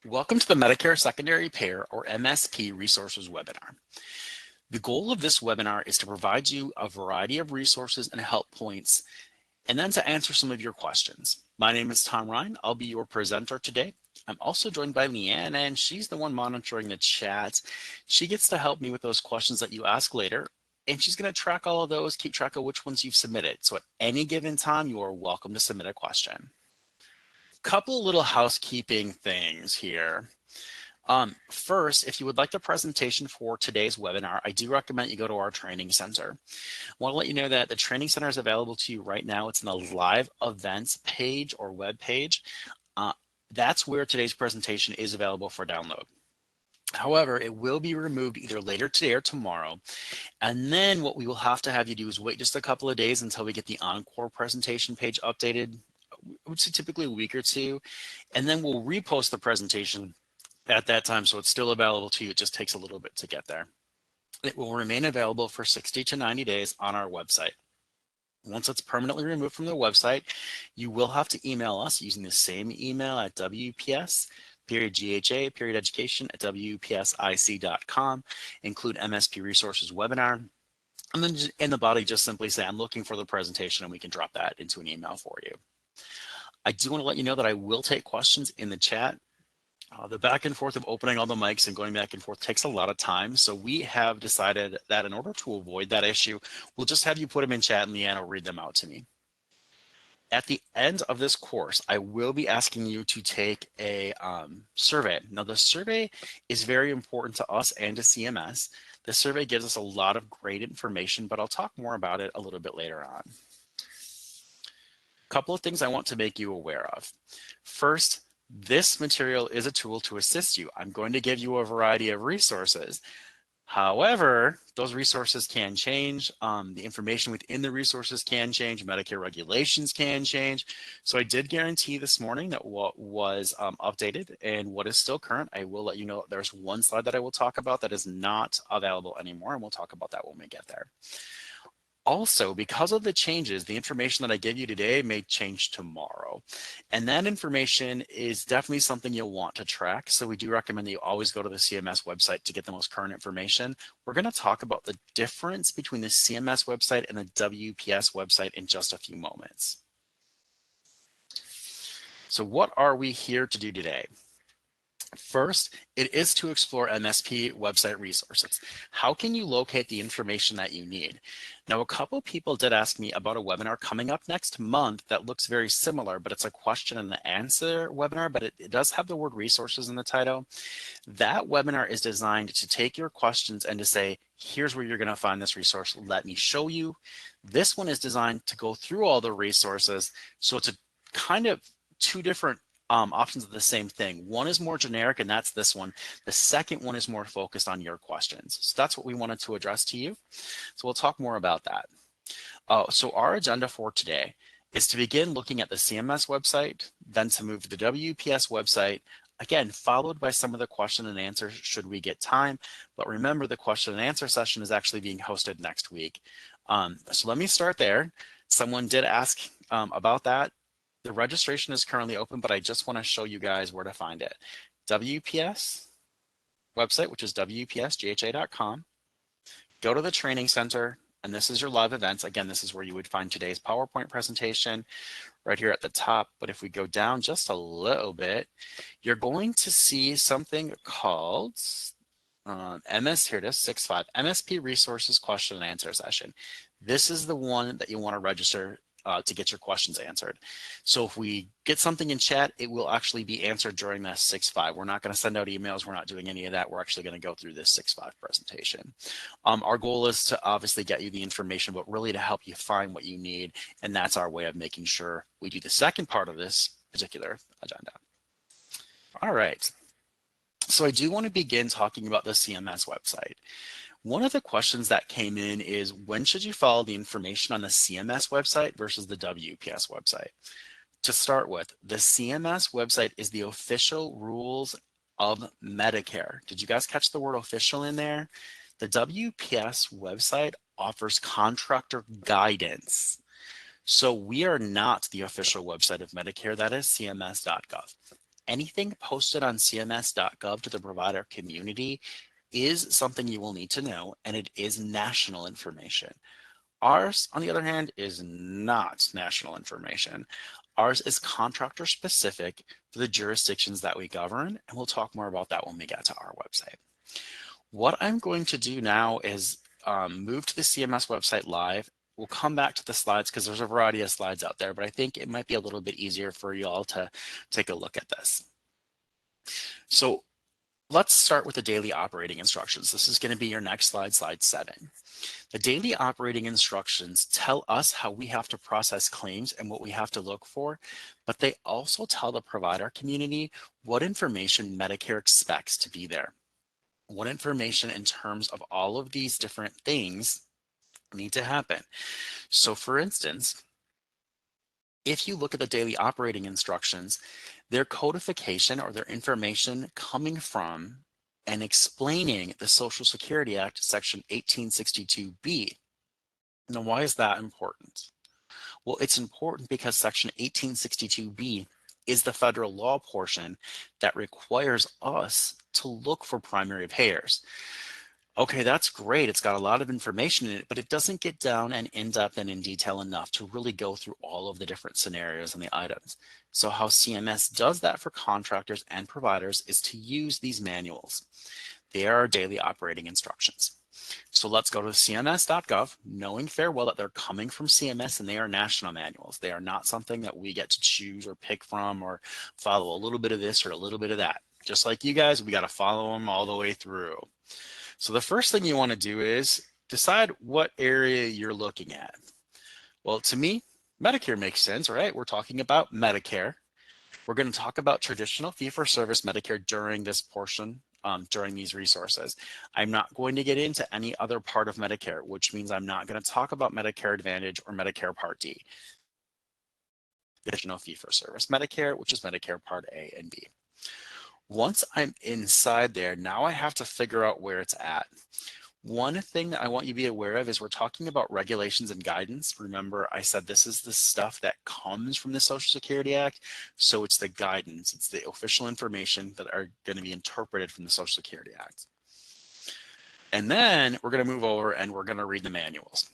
Welcome to the Medicare Secondary Payer or MSP Resources webinar. The goal of this webinar is to provide you a variety of resources and help points, and then to answer some of your questions. My name is Tom Ryan. I'll be your presenter today. I'm also joined by Leanne, and she's the one monitoring the chat. She gets to help me with those questions that you ask later, and she's going to track all of those, keep track of which ones you've submitted. So at any given time, you are welcome to submit a question. Couple of little housekeeping things here. First, if you would like the presentation for today's webinar, I do recommend you go to our training center. I want to let you know that the training center is available to you right now. It's in the live events page or web page. That's where today's presentation is available for download. However, it will be removed either later today or tomorrow. And then what we will have to have you do is wait just a couple of days until we get the encore presentation page updated. I would say typically a week or two, and then we'll repost the presentation at that time, so it's still available to you. It just takes a little bit to get there. It will remain available for 60 to 90 days on our website. Once it's permanently removed from the website, you will have to email us using the same email at wps.education@wpsic.com, include MSP Resources webinar, and then in the body just simply say, I'm looking for the presentation, and we can drop that into an email for you. I do want to let you know that I will take questions in the chat. The back and forth of opening all the mics and going back and forth takes a lot of time. So we have decided that in order to avoid that issue, we'll just have you put them in chat and Leanne will read them out to me. At the end of this course, I will be asking you to take a survey. Now, the survey is very important to us and to CMS. The survey gives us a lot of great information, but I'll talk more about it a little bit later on. Couple of things I want to make you aware of. First, this material is a tool to assist you. I'm going to give you a variety of resources. However, those resources can change. The information within the resources can change. Medicare regulations can change. So I did guarantee this morning that what was updated and what is still current. I will let you know there's one slide that I will talk about that is not available anymore, and we'll talk about that when we get there. Also, because of the changes, the information that I give you today may change tomorrow. And that information is definitely something you'll want to track. So we do recommend that you always go to the CMS website to get the most current information. We're going to talk about the difference between the CMS website and the WPS website in just a few moments. So what are we here to do today? First, it is to explore MSP website resources. How can you locate the information that you need? Now, a couple people did ask me about a webinar coming up next month that looks very similar, but it's a question and answer webinar, but it does have the word resources in the title. That webinar is designed to take your questions and to say, here's where you're going to find this resource. Let me show you. This one is designed to go through all the resources. So it's a kind of two different options of the same thing. One is more generic, and that's this one. The second one is more focused on your questions. So that's what we wanted to address to you. So we'll talk more about that. So our agenda for today is to begin looking at the CMS website, then to move to the WPS website, again, followed by some of the question and answer should we get time. But remember, the question and answer session is actually being hosted next week. So let me start there. Someone did ask about that. The registration is currently open, but I just want to show you guys where to find it. WPS website, which is wpsgha.com. Go to the training center, and this is your live events. Again, this is where you would find today's PowerPoint presentation right here at the top. But if we go down just a little bit, you're going to see something called here it is, 6.5, MSP Resources Question and Answer Session. This is the one that you want to register to get your questions answered. So if we get something in chat, it will actually be answered during that 6.5. We're not going to send out emails. We're not doing any of that. We're actually going to go through this 6.5 presentation. Our goal is to obviously get you the information, but really to help you find what you need. And that's our way of making sure we do the second part of this particular agenda. All right. So I do want to begin talking about the CMS website. One of the questions that came in is, when should you follow the information on the CMS website versus the WPS website? To start with, the CMS website is the official rules of Medicare. Did you guys catch the word official in there? The WPS website offers contractor guidance. So we are not the official website of Medicare. That is cms.gov. anything posted on cms.gov to the provider community is something you will need to know, and it is national information. Ours, on the other hand, is not national information. Ours is contractor specific for the jurisdictions that we govern, and we'll talk more about that when we get to our website. What I'm going to do now is move to the CMS website live. We'll come back to the slides because there's a variety of slides out there, but I think it might be a little bit easier for you all to take a look at this. So let's start with the daily operating instructions. This is going to be your next slide, slide 7. The daily operating instructions tell us how we have to process claims and what we have to look for, but they also tell the provider community what information Medicare expects to be there. What information in terms of all of these different things need to happen. So for instance, if you look at the daily operating instructions, their codification or their information coming from and explaining the Social Security Act, Section 1862B. Now, why is that important? Well, it's important because Section 1862B is the federal law portion that requires us to look for primary payers. Okay, that's great. It's got a lot of information in it, but it doesn't get down and in depth and in detail enough to really go through all of the different scenarios and the items. So how CMS does that for contractors and providers is to use these manuals. They are our daily operating instructions. So let's go to cms.gov, knowing fair well that they're coming from CMS and they are national manuals. They are not something that we get to choose or pick from or follow a little bit of this or a little bit of that. Just like you guys, we got to follow them all the way through. So the first thing you want to do is decide what area you're looking at. Well, to me, Medicare makes sense, right? We're talking about Medicare. We're going to talk about traditional fee-for-service Medicare during this portion, during these resources. I'm not going to get into any other part of Medicare, which means I'm not going to talk about Medicare Advantage or Medicare Part D. Traditional fee-for-service Medicare, which is Medicare Part A and B. Once I'm inside there, now I have to figure out where it's at. One thing that I want you to be aware of is we're talking about regulations and guidance. Remember, I said this is the stuff that comes from the Social Security Act. So it's the guidance, it's the official information that are going to be interpreted from the Social Security Act. And then we're going to move over and we're going to read the manuals.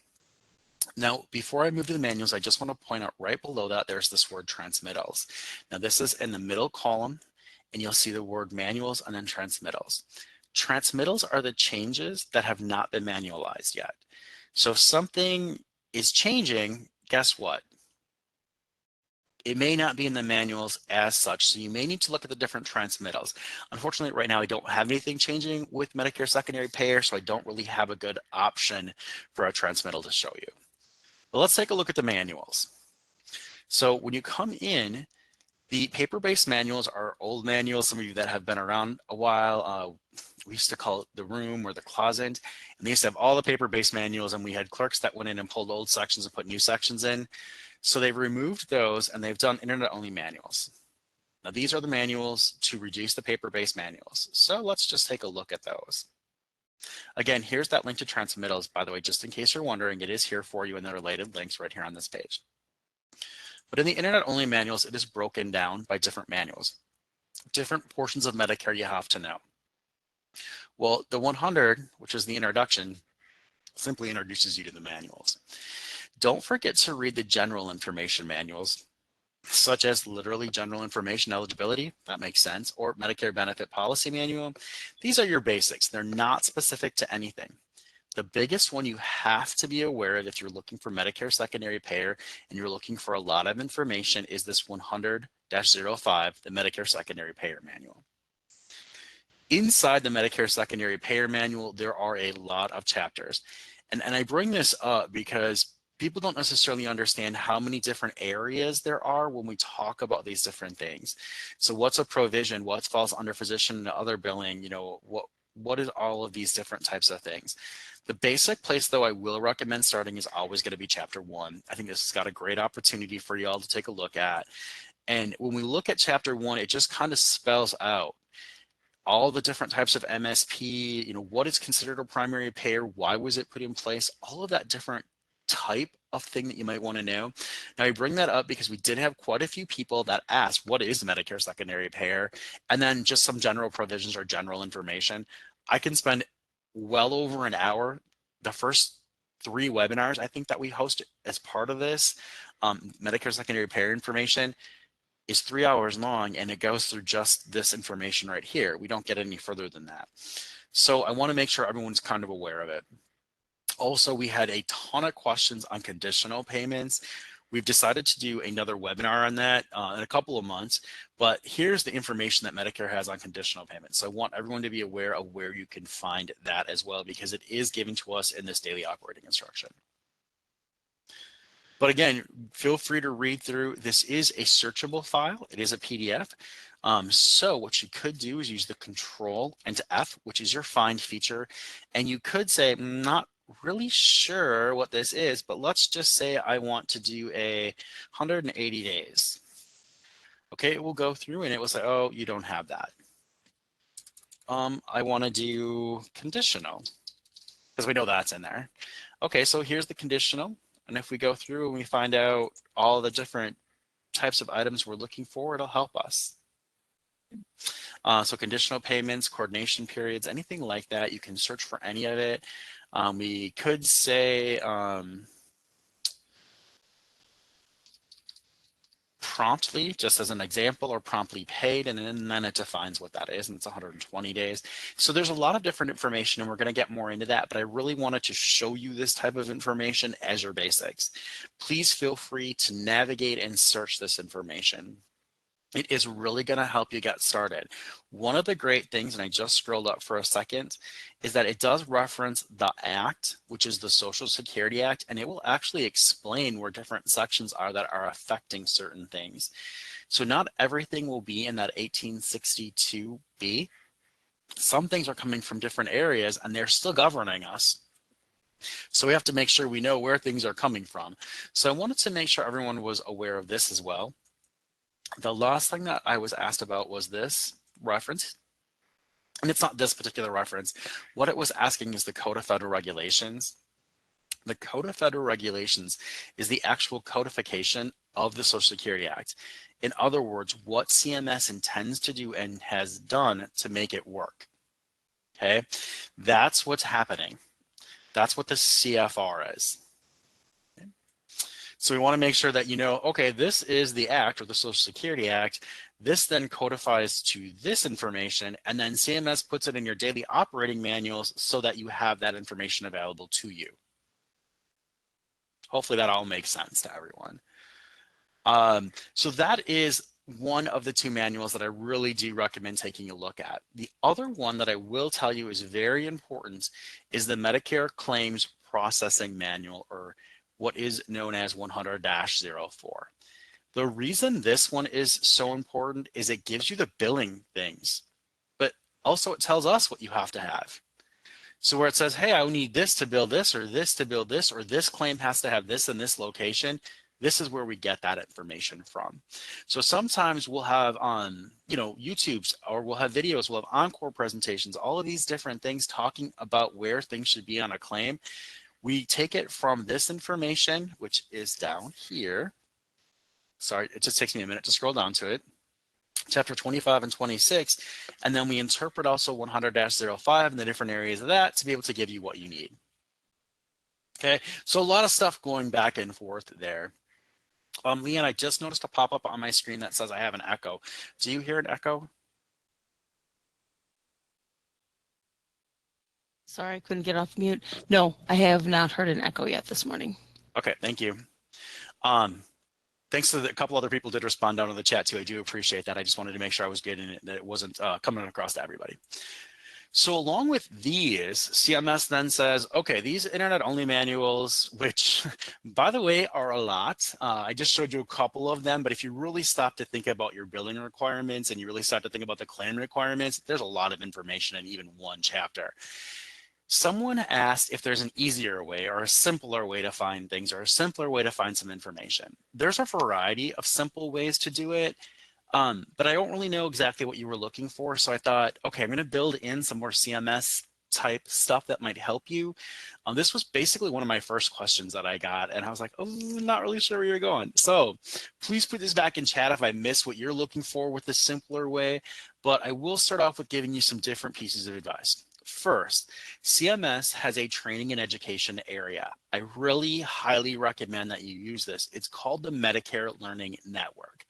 Now, before I move to the manuals, I just want to point out right below that there's this word transmittals. Now, this is in the middle column, and you'll see the word manuals and then transmittals. Transmittals are the changes that have not been manualized yet. So if something is changing, guess what? It may not be in the manuals as such, so you may need to look at the different transmittals. Unfortunately, right now, I don't have anything changing with Medicare Secondary Payer, so I don't really have a good option for a transmittal to show you. But let's take a look at the manuals. So when you come in, the paper-based manuals are old manuals. Some of you that have been around a while, we used to call it the room or the closet. And they used to have all the paper-based manuals, and we had clerks that went in and pulled old sections and put new sections in. So they've removed those, and they've done internet-only manuals. Now, these are the manuals to reduce the paper-based manuals. So let's just take a look at those. Again, here's that link to transmittals. By the way, just in case you're wondering, it is here for you in the related links right here on this page. But in the internet-only manuals, it is broken down by different manuals, different portions of Medicare you have to know. Well, the 100, which is the introduction, simply introduces you to the manuals. Don't forget to read the general information manuals, such as literally general information eligibility, that makes sense, or Medicare benefit policy manual. These are your basics. They're not specific to anything. The biggest one you have to be aware of if you're looking for Medicare Secondary Payer and you're looking for a lot of information is this 100-05, the Medicare Secondary Payer Manual. Inside the Medicare Secondary Payer Manual, there are a lot of chapters. And I bring this up because people don't necessarily understand how many different areas there are when we talk about these different things. So what's a provision? What falls under physician and other billing? You know, what is all of these different types of things? The basic place, though, I will recommend starting is always going to be Chapter 1. I think this has got a great opportunity for y'all to take a look at. And when we look at Chapter 1, it just kind of spells out all the different types of MSP, you know, what is considered a primary payer, why was it put in place, all of that different type a thing that you might want to know. Now, I bring that up because we did have quite a few people that asked, what is Medicare Secondary Payer? And then just some general provisions or general information. I can spend well over an hour. The first 3 webinars I think that we host as part of this, Medicare Secondary Payer information, is 3 hours long, and it goes through just this information right here. We don't get any further than that. So I want to make sure everyone's kind of aware of it. Also, we had a ton of questions on conditional payments. We've decided to do another webinar on that in a couple of months, but here's the information that Medicare has on conditional payments. So I want everyone to be aware of where you can find that as well, because it is given to us in this daily operating instruction. But again, feel free to read through. This is a searchable file. It is a PDF. So what you could do is use the Control and F, which is your find feature. And you could say, I'm not really sure what this is, but let's just say I want to do a 180 days. Okay, it will go through and it will say, oh, you don't have that. I want to do conditional because we know that's in there. Okay, so here's the conditional. And if we go through and we find out all the different types of items we're looking for, it'll help us. So conditional payments, coordination periods, anything like that, you can search for any of it. We could say promptly, just as an example, or promptly paid, and then it defines what that is, and it's 120 days. So there's a lot of different information, and we're going to get more into that, but I really wanted to show you this type of information as your basics. Please feel free to navigate and search this information. It is really going to help you get started. One of the great things, and I just scrolled up for a second, is that it does reference the Act, which is the Social Security Act, and it will actually explain where different sections are that are affecting certain things. So not everything will be in that 1862B. Some things are coming from different areas, and they're still governing us. So we have to make sure we know where things are coming from. So I wanted to make sure everyone was aware of this as well. The last thing that I was asked about was this reference, and it's not this particular reference. What it was asking is the Code of Federal Regulations. The Code of Federal Regulations is the actual codification of the Social Security Act. In other words, what CMS intends to do and has done to make it work. Okay, that's what's happening. That's what the CFR is. So we want to make sure that you know, okay, this is the Act, or the Social Security Act. This then codifies to this information, and then CMS puts it in your daily operating manuals so that you have that information available to you. Hopefully that all makes sense to everyone. So that is one of the 2 manuals that I really do recommend taking a look at. The other one that I will tell you is very important is the Medicare Claims Processing Manual, or what is known as 100-04. The reason this one is so important is it gives you the billing things, but also it tells us what you have to have. So where it says, hey, I need this to bill this, or this to bill this, or this claim has to have this in this location, this is where we get that information from. So sometimes we'll have YouTube's, or we'll have videos, we'll have encore presentations, all of these different things talking about where things should be on a claim. We take it from this information, which is down here. Sorry, it just takes me a minute to scroll down to it. Chapter 25 and 26, and then we interpret also 100-05 and the different areas of that to be able to give you what you need. Okay, so a lot of stuff going back and forth there. Leanne, I just noticed a pop-up on my screen that says I have an echo. Do you hear an echo? Sorry, I couldn't get off mute. No, I have not heard an echo yet this morning. Okay, thank you. Thanks to a couple other people did respond down in the chat too. I do appreciate that. I just wanted to make sure I was getting it, that it wasn't coming across to everybody. So along with these, CMS then says, okay, these internet-only manuals, which, by the way, are a lot. I just showed you a couple of them, but if you really stop to think about your billing requirements and you really start to think about the claim requirements, there's a lot of information in even one chapter. Someone asked if there's an easier way or a simpler way to find things, or a simpler way to find some information. There's a variety of simple ways to do it. But I don't really know exactly what you were looking for. So I thought, okay, I'm going to build in some more CMS type stuff that might help you. This was basically one of my first questions that I got, and I was like, oh, not really sure where you're going. So please put this back in chat if I miss what you're looking for with the simpler way, but I will start off with giving you some different pieces of advice. First, CMS has a training and education area. I really highly recommend that you use this. It's called the Medicare Learning Network.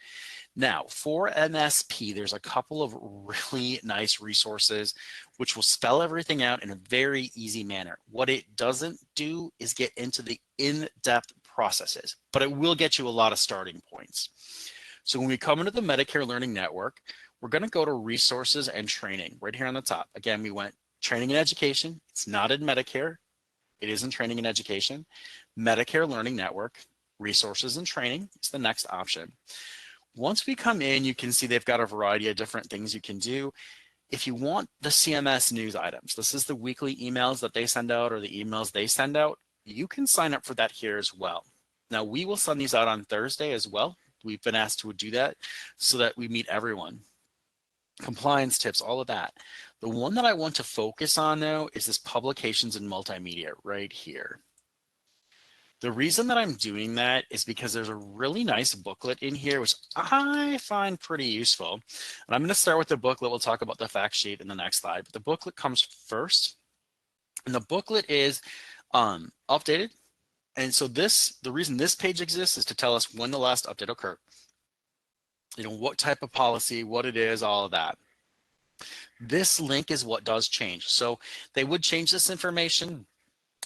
Now, for MSP, there's a couple of really nice resources which will spell everything out in a very easy manner. What it doesn't do is get into the in-depth processes, but it will get you a lot of starting points. So when we come into the Medicare Learning Network, we're going to go to resources and training right here on the top. Again, we went training and education. It's not in Medicare. It is in training and education. Medicare Learning Network, resources and training is the next option. Once we come in, you can see they've got a variety of different things you can do. If you want the CMS news items, this is the weekly emails that they send out or the emails they send out, you can sign up for that here as well. Now, we will send these out on Thursday as well. We've been asked to do that so that we meet everyone. Compliance tips, all of that. The one that I want to focus on though is this publications and multimedia right here. The reason that I'm doing that is because there's a really nice booklet in here, which I find pretty useful. And I'm going to start with the booklet. We'll talk about the fact sheet in the next slide, but the booklet comes first. And the booklet is updated. And so the reason this page exists is to tell us when the last update occurred. You know, what type of policy, what it is, all of that. This link is what does change. So they would change this information,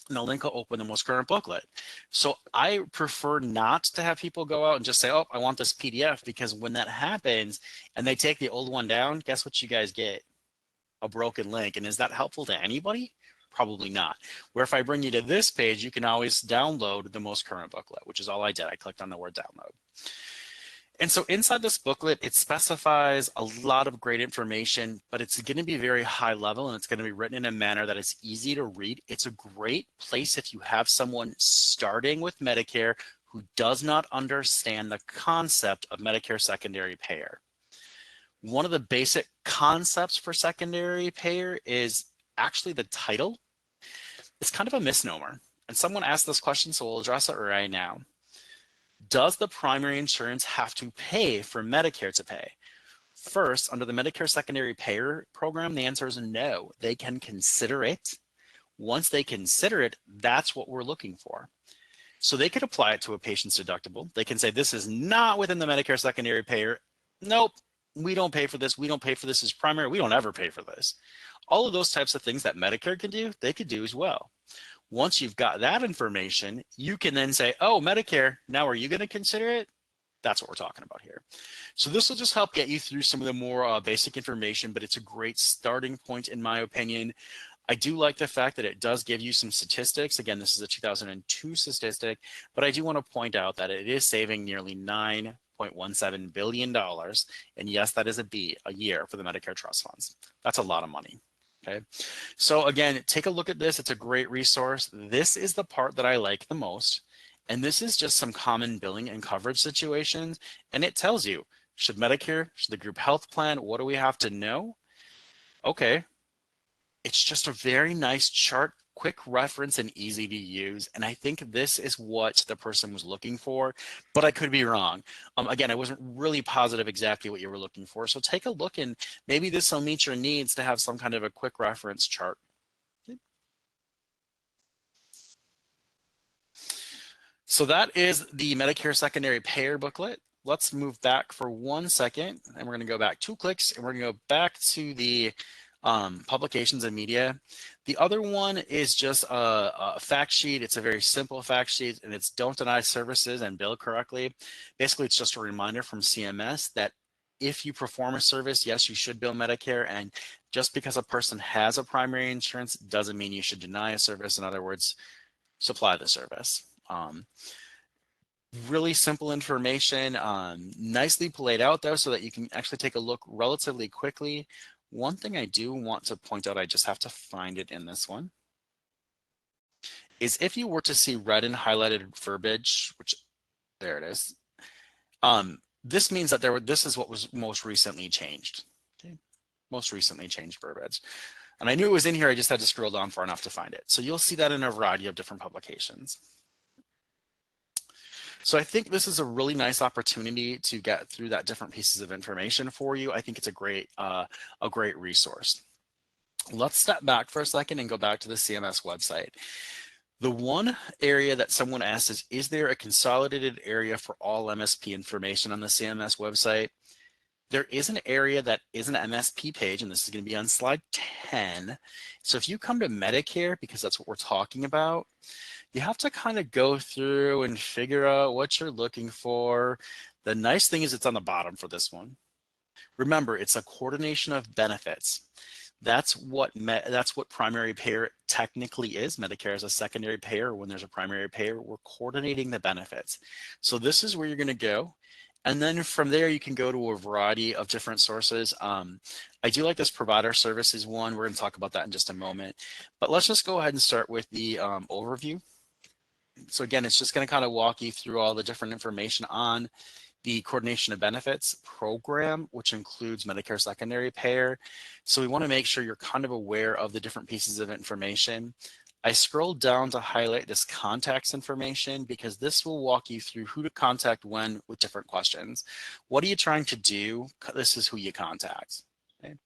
and the link will open the most current booklet. So I prefer not to have people go out and just say, oh, I want this PDF, because when that happens and they take the old one down, guess what you guys get? A broken link. And is that helpful to anybody? Probably not. Where if I bring you to this page, you can always download the most current booklet, which is all I did. I clicked on the word download. And so inside this booklet, it specifies a lot of great information, but it's going to be very high level and it's going to be written in a manner that is easy to read. It's a great place if you have someone starting with Medicare who does not understand the concept of Medicare Secondary Payer. One of the basic concepts for secondary payer is actually the title. It's kind of a misnomer. And someone asked this question, so we'll address it right now. Does the primary insurance have to pay for Medicare to pay? First, under the Medicare Secondary Payer program, the answer is no. They can consider it. Once they consider it, that's what we're looking for. So they could apply it to a patient's deductible. They can say, this is not within the Medicare Secondary Payer. Nope, we don't pay for this. We don't pay for this as primary. We don't ever pay for this. All of those types of things that Medicare can do, they could do as well. Once you've got that information, you can then say, oh, Medicare, now are you going to consider it? That's what we're talking about here. So this will just help get you through some of the more basic information, but it's a great starting point in my opinion. I do like the fact that it does give you some statistics. Again, this is a 2002 statistic, but I do want to point out that it is saving nearly $9.17 billion. And yes, that is a year for the Medicare trust funds. That's a lot of money. Okay, so again, take a look at this. It's a great resource. This is the part that I like the most. And this is just some common billing and coverage situations. And it tells you, should Medicare, should the group health plan, what do we have to know? Okay, it's just a very nice chart, quick reference and easy to use. And I think this is what the person was looking for, but I could be wrong. Again, I wasn't really positive exactly what you were looking for. So take a look and maybe this will meet your needs to have some kind of a quick reference chart. So that is the Medicare Secondary Payer booklet. Let's move back for 1 second and we're going to go back 2 clicks and we're going to go back to the publications and media. The other one is just a fact sheet. It's a very simple fact sheet and it's don't deny services and bill correctly. Basically, it's just a reminder from CMS that if you perform a service, yes, you should bill Medicare. And just because a person has a primary insurance doesn't mean you should deny a service. In other words, supply the service. Really simple information, nicely laid out though, so that you can actually take a look relatively quickly. One thing I do want to point out, I just have to find it in this one, is if you were to see red and highlighted verbiage, which there it is, this means that this is what was most recently changed. Okay. Most recently changed verbiage. And I knew it was in here, I just had to scroll down far enough to find it. So you'll see that in a variety of different publications. So I think this is a really nice opportunity to get through that different pieces of information for you. I think it's a great resource. Let's step back for a second and go back to the CMS website. The one area that someone asked is there a consolidated area for all MSP information on the CMS website? There is an area that is an MSP page, and this is going to be on slide 10. So if you come to Medicare, because that's what we're talking about, you have to kind of go through and figure out what you're looking for. The nice thing is it's on the bottom for this one. Remember, it's a coordination of benefits. That's what primary payer technically is. Medicare is a secondary payer. When there's a primary payer, we're coordinating the benefits. So this is where you're going to go. And then from there, you can go to a variety of different sources. I do like this provider services one. We're going to talk about that in just a moment. But let's just go ahead and start with the overview. So again, it's just going to kind of walk you through all the different information on the coordination of benefits program, which includes Medicare Secondary Payer. So we want to make sure you're kind of aware of the different pieces of information. I scrolled down to highlight this contacts information because this will walk you through who to contact when with different questions. What are you trying to do? This is who you contact. Okay.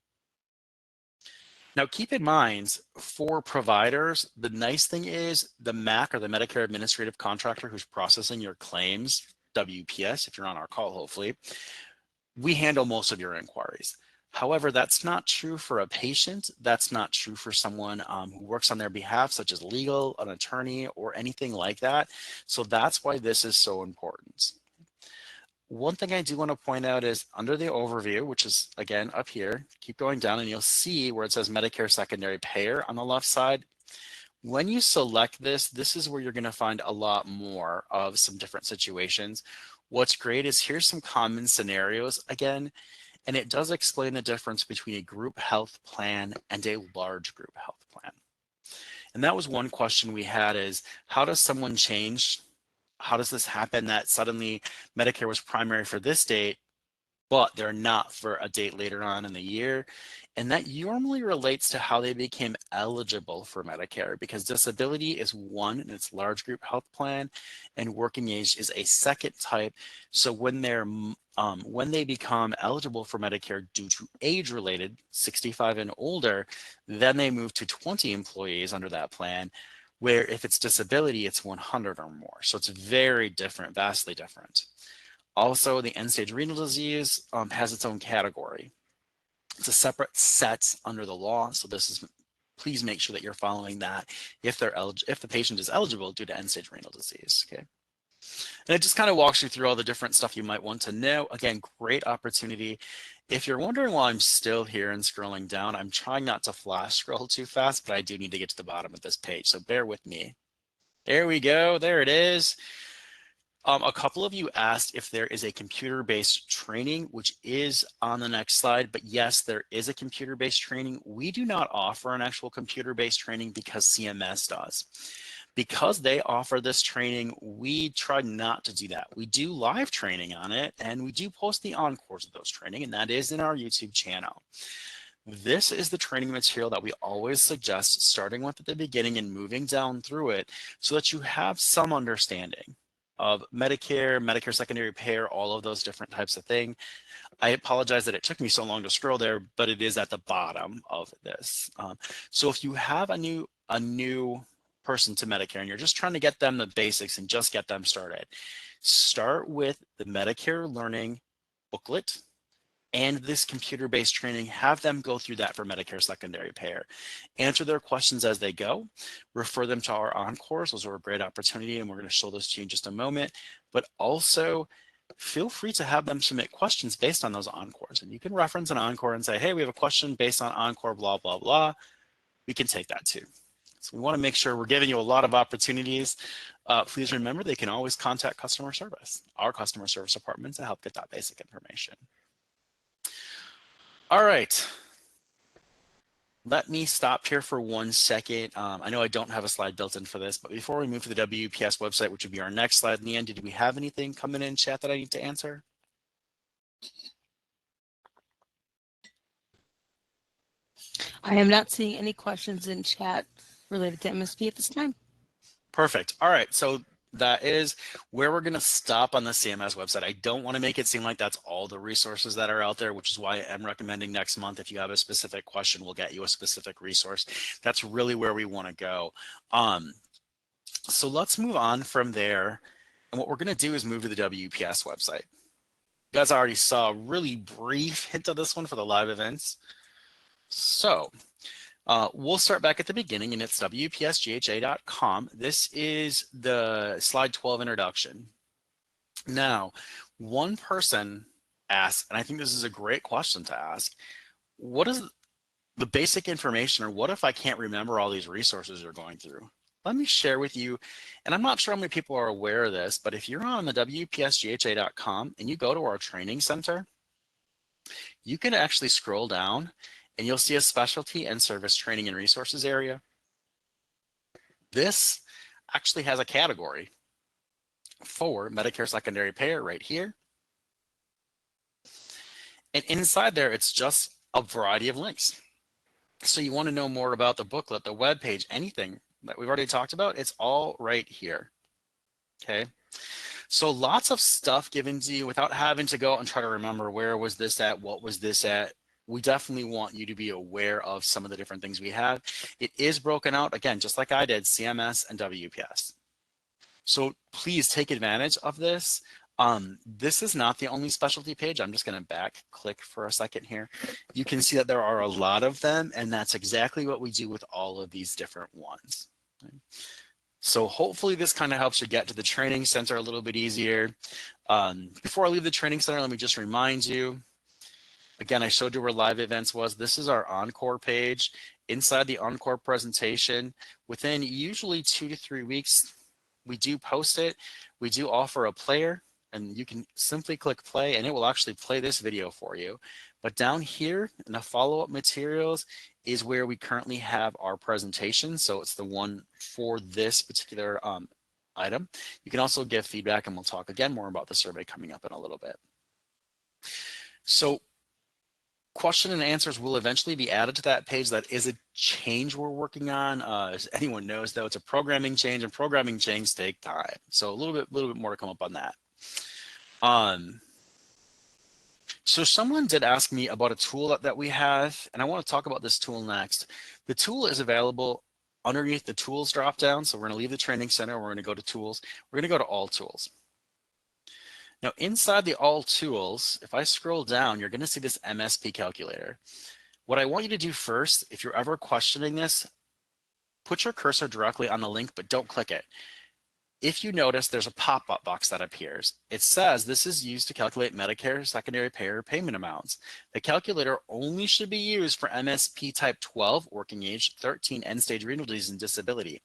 Now keep in mind, for providers, the nice thing is the MAC, or the Medicare Administrative Contractor, who's processing your claims, WPS, if you're on our call, hopefully, we handle most of your inquiries. However, that's not true for a patient. That's not true for someone who works on their behalf, such as legal, an attorney, or anything like that. So that's why this is so important. One thing I do want to point out is under the overview, which is again up here, keep going down and you'll see where it says Medicare Secondary Payer on the left side. When you select this, this is where you're going to find a lot more of some different situations. What's great is here's some common scenarios again, and it does explain the difference between a group health plan and a large group health plan. And that was one question we had is, how does someone change? How does this happen that suddenly Medicare was primary for this date, but they're not for a date later on in the year? And that normally relates to how they became eligible for Medicare, because disability is one and it's large group health plan, and working age is a second type. So when they become eligible for Medicare due to age related, 65 and older, then they move to 20 employees under that plan, where if it's disability, it's 100 or more. So it's very different, vastly different. Also, the end-stage renal disease has its own category. It's a separate set under the law. So this is, please make sure that you're following that if the patient is eligible due to end-stage renal disease. Okay. And it just kind of walks you through all the different stuff you might want to know. Again, great opportunity. If you're wondering why I'm still here and scrolling down, I'm trying not to flash scroll too fast, but I do need to get to the bottom of this page. So bear with me. There we go. There it is. A couple of you asked if there is a computer-based training, which is on the next slide, but yes, there is a computer-based training. We do not offer an actual computer-based training because CMS does. Because they offer this training, we try not to do that. We do live training on it, and we do post the encores of those training, and that is in our YouTube channel. This is the training material that we always suggest starting with at the beginning and moving down through it so that you have some understanding of Medicare, Medicare Secondary Payer, all of those different types of things. I apologize that it took me so long to scroll there, but it is at the bottom of this. So if you have a new person to Medicare and you're just trying to get them the basics and just get them started, start with the Medicare Learning booklet and this computer-based training. Have them go through that for Medicare Secondary Payer. Answer their questions as they go. Refer them to our encores. Those are a great opportunity, and we're going to show those to you in just a moment. But also, feel free to have them submit questions based on those encores. And you can reference an encore and say, hey, we have a question based on encore, blah, blah, blah. We can take that too. So we want to make sure we're giving you a lot of opportunities. Please remember, they can always contact customer service, our customer service department, to help get that basic information. All right, let me stop here for 1 second. I know I don't have a slide built in for this, but before we move to the WPS website, which would be our next slide in the end, did we have anything coming in chat that I need to answer? I am not seeing any questions in chat related to MSP at this time. Perfect. All right. So that is where we're going to stop on the CMS website. I don't want to make it seem like that's all the resources that are out there, which is why I'm recommending next month. If you have a specific question, we'll get you a specific resource. That's really where we want to go. So let's move on from there. And what we're going to do is move to the WPS website. You guys already saw a really brief hint of this one for the live events. So we'll start back at the beginning, and it's WPSGHA.com. This is the slide 12 introduction. Now, one person asked, and I think this is a great question to ask, what is the basic information, or what if I can't remember all these resources you're going through? Let me share with you, and I'm not sure how many people are aware of this, but if you're on the WPSGHA.com and you go to our training center, you can actually scroll down and you'll see a specialty and service training and resources area. This actually has a category for Medicare Secondary Payer right here. And inside there, it's just a variety of links. So you want to know more about the booklet, the web page, anything that we've already talked about, it's all right here. Okay. So lots of stuff given to you without having to go out and try to remember where was this at, what was this at. We definitely want you to be aware of some of the different things we have. It is broken out, again, just like I did, CMS and WPS. So please take advantage of this. This is not the only specialty page. I'm just going to back click for a second here. You can see that there are a lot of them, and that's exactly what we do with all of these different ones. So hopefully this kind of helps you get to the training center a little bit easier. Before I leave the training center, let me just remind you, again, I showed you where live events was. This is our Encore page. Inside the Encore presentation, within usually 2 to 3 weeks, we do post it. We do offer a player, and you can simply click play, and it will actually play this video for you. But down here in the follow-up materials is where we currently have our presentation. So it's the one for this particular item. You can also give feedback, and we'll talk again more about the survey coming up in a little bit. So question and answers will eventually be added to that page. That is a change we're working on. As anyone knows, though, it's a programming change, and programming changes take time. So a little bit more to come up on that. So someone did ask me about a tool that we have, and I want to talk about this tool next. The tool is available underneath the tools dropdown. So we're going to leave the training center. We're going to go to tools. We're going to go to all tools. Now inside the all tools, if I scroll down, you're going to see this MSP calculator. What I want you to do first, if you're ever questioning this, put your cursor directly on the link, but don't click it. If you notice, there's a pop-up box that appears. It says this is used to calculate Medicare Secondary Payer payment amounts. The calculator only should be used for MSP type 12, working age, 13, end-stage renal disease and disability.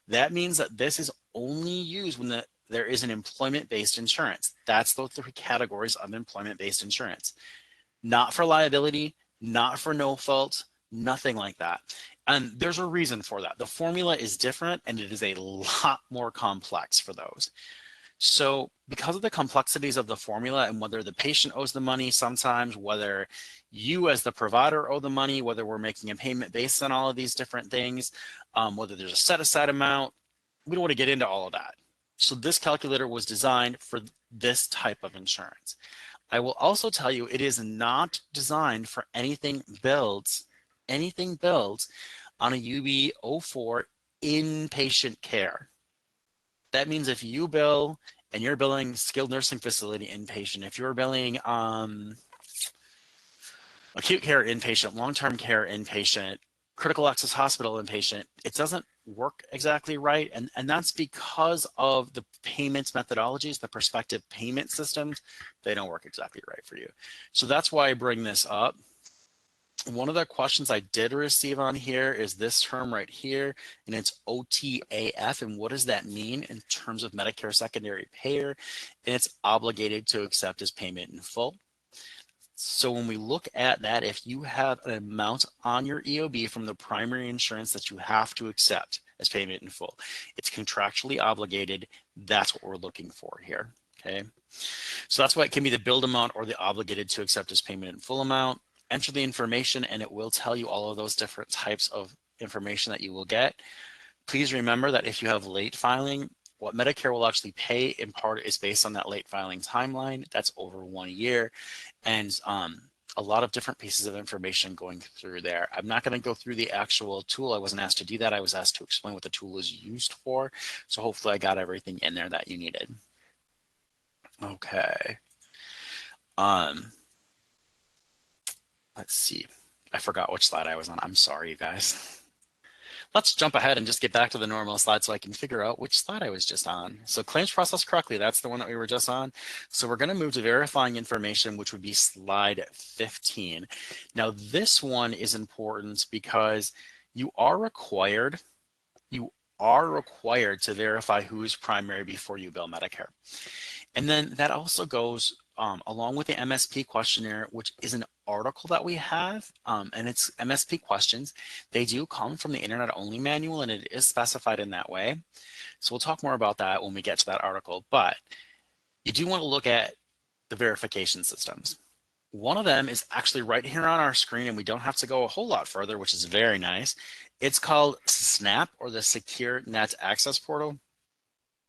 That means that this is only used when there is an employment-based insurance. That's the 3 categories of employment-based insurance. Not for liability, not for no fault, nothing like that. And there's a reason for that. The formula is different, and it is a lot more complex for those. So because of the complexities of the formula and whether the patient owes the money sometimes, whether you as the provider owe the money, whether we're making a payment based on all of these different things, whether there's a set aside amount, we don't want to get into all of that. So this calculator was designed for this type of insurance. I will also tell you it is not designed for anything billed on a UB04 inpatient care. That means if you bill and you're billing skilled nursing facility inpatient, if you're billing acute care inpatient, long-term care inpatient, critical access hospital inpatient, it doesn't work exactly right. And that's because of the payments methodologies, the prospective payment systems, they don't work exactly right for you. So that's why I bring this up. One of the questions I did receive on here is this term right here, and it's OTAF. And what does that mean in terms of Medicare Secondary Payer? And it's obligated to accept as payment in full. So when we look at that, if you have an amount on your EOB from the primary insurance that you have to accept as payment in full, it's contractually obligated. That's what we're looking for here. Okay. So that's why it can be the billed amount or the obligated to accept as payment in full amount. enter the information and it will tell you all of those different types of information that you will get. Please remember that if you have late filing, what Medicare will actually pay in part is based on that late filing timeline. That's over 1 year. And a lot of different pieces of information going through there. I'm not going to go through the actual tool. I wasn't asked to do that. I was asked to explain what the tool is used for. So hopefully I got everything in there that you needed. Okay. Let's see. I forgot which slide I was on. I'm sorry, you guys. Let's jump ahead and just get back to the normal slide so I can figure out which slide I was just on. So claims processed correctly, that's the one that we were just on. So we're going to move to verifying information, which would be slide 15. Now this one is important because you are required to verify who is primary before you bill Medicare. And then that also goes along with the MSP questionnaire, which is an article that we have, and it's MSP questions. They do come from the Internet Only Manual, and it is specified in that way. So we'll talk more about that when we get to that article, but you do want to look at the verification systems. One of them is actually right here on our screen, and we don't have to go a whole lot further, which is very nice. It's called SNAP, or the Secure Net Access Portal.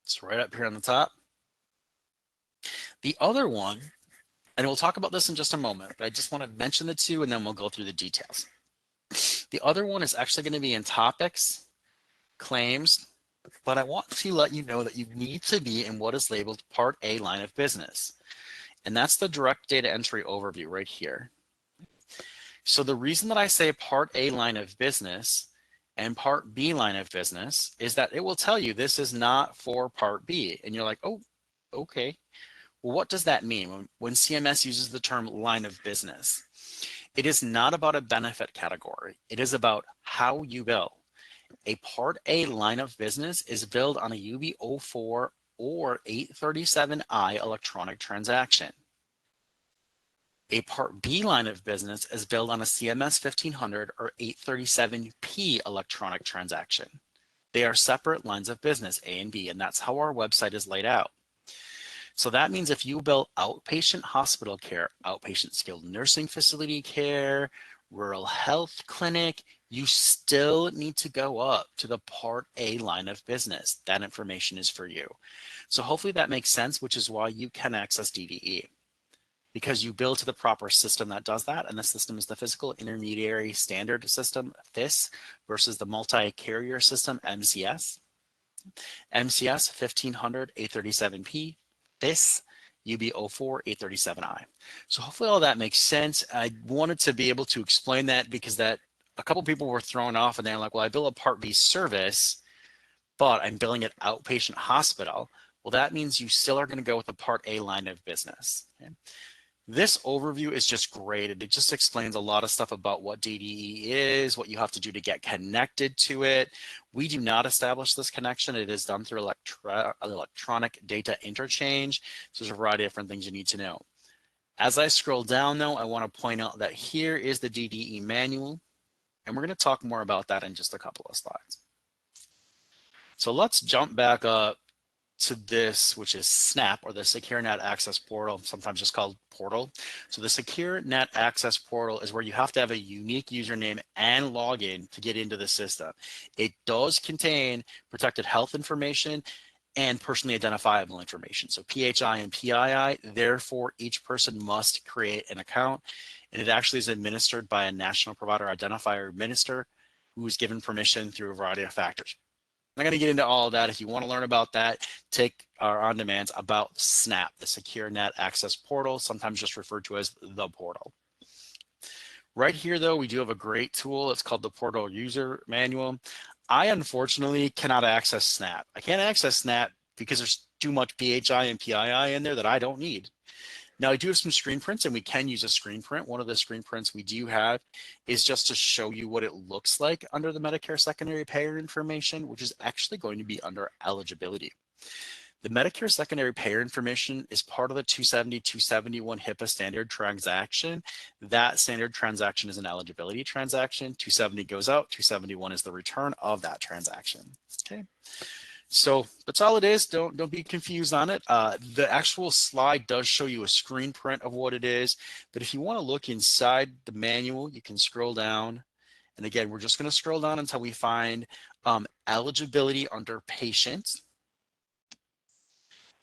It's right up here on the top. The other one, and we'll talk about this in just a moment, but I just want to mention the two and then we'll go through the details. The other one is actually going to be in topics, claims, but I want to let you know that you need to be in what is labeled Part A line of business. And that's the direct data entry overview right here. So the reason that I say Part A line of business and Part B line of business is that it will tell you this is not for Part B. And you're like, oh, okay. Well, what does that mean when CMS uses the term line of business? It is not about a benefit category. It is about how you bill. A Part A line of business is billed on a UB04 or 837I electronic transaction. A Part B line of business is billed on a CMS 1500 or 837P electronic transaction. They are separate lines of business, A and B, and that's how our website is laid out. So that means if you bill outpatient hospital care, outpatient skilled nursing facility care, rural health clinic, you still need to go up to the Part A line of business. That information is for you. So hopefully that makes sense, which is why you can access DDE, because you bill to the proper system that does that. And the system is the Physical Intermediary Standard System, FIS, versus the Multi-Carrier System, MCS. MCS 1500 837P, FIS UB04 837I. So hopefully all that makes sense. I wanted to be able to explain that because that a couple people were thrown off and they're like, well, I bill a Part B service, but I'm billing it outpatient hospital. Well, that means you still are going to go with the Part A line of business. Okay? This overview is just great. It just explains a lot of stuff about what DDE is, what you have to do to get connected to it. We do not establish this connection. It is done through electronic data interchange. So there's a variety of different things you need to know. As I scroll down though, I want to point out that here is the DDE manual, and we're going to talk more about that in just a couple of slides. So let's jump back up to this, which is SNAP, or the Secure Net Access Portal, sometimes just called Portal. So the Secure Net Access Portal is where you have to have a unique username and login to get into the system. It does contain protected health information and personally identifiable information. So PHI and PII, therefore each person must create an account, and it actually is administered by a national provider identifier administrator who is given permission through a variety of factors. I'm not going to get into all of that. If you want to learn about that, take our on-demands about SNAP, the Secure Net Access Portal, sometimes just referred to as the portal. Right here, though, we do have a great tool. It's called the Portal User Manual. I, unfortunately, cannot access SNAP. I can't access SNAP because there's too much PHI and PII in there that I don't need. Now, I do have some screen prints, and we can use a screen print. One of the screen prints we do have is just to show you what it looks like under the Medicare Secondary Payer information, which is actually going to be under eligibility. The Medicare Secondary Payer information is part of the 270-271 HIPAA standard transaction. That standard transaction is an eligibility transaction. 270 goes out, 271 is the return of that transaction. Okay. So that's all it is. Don't be confused on it. The actual slide does show you a screen print of what it is, but if you want to look inside the manual, you can scroll down. And again, we're just going to scroll down until we find eligibility under patient.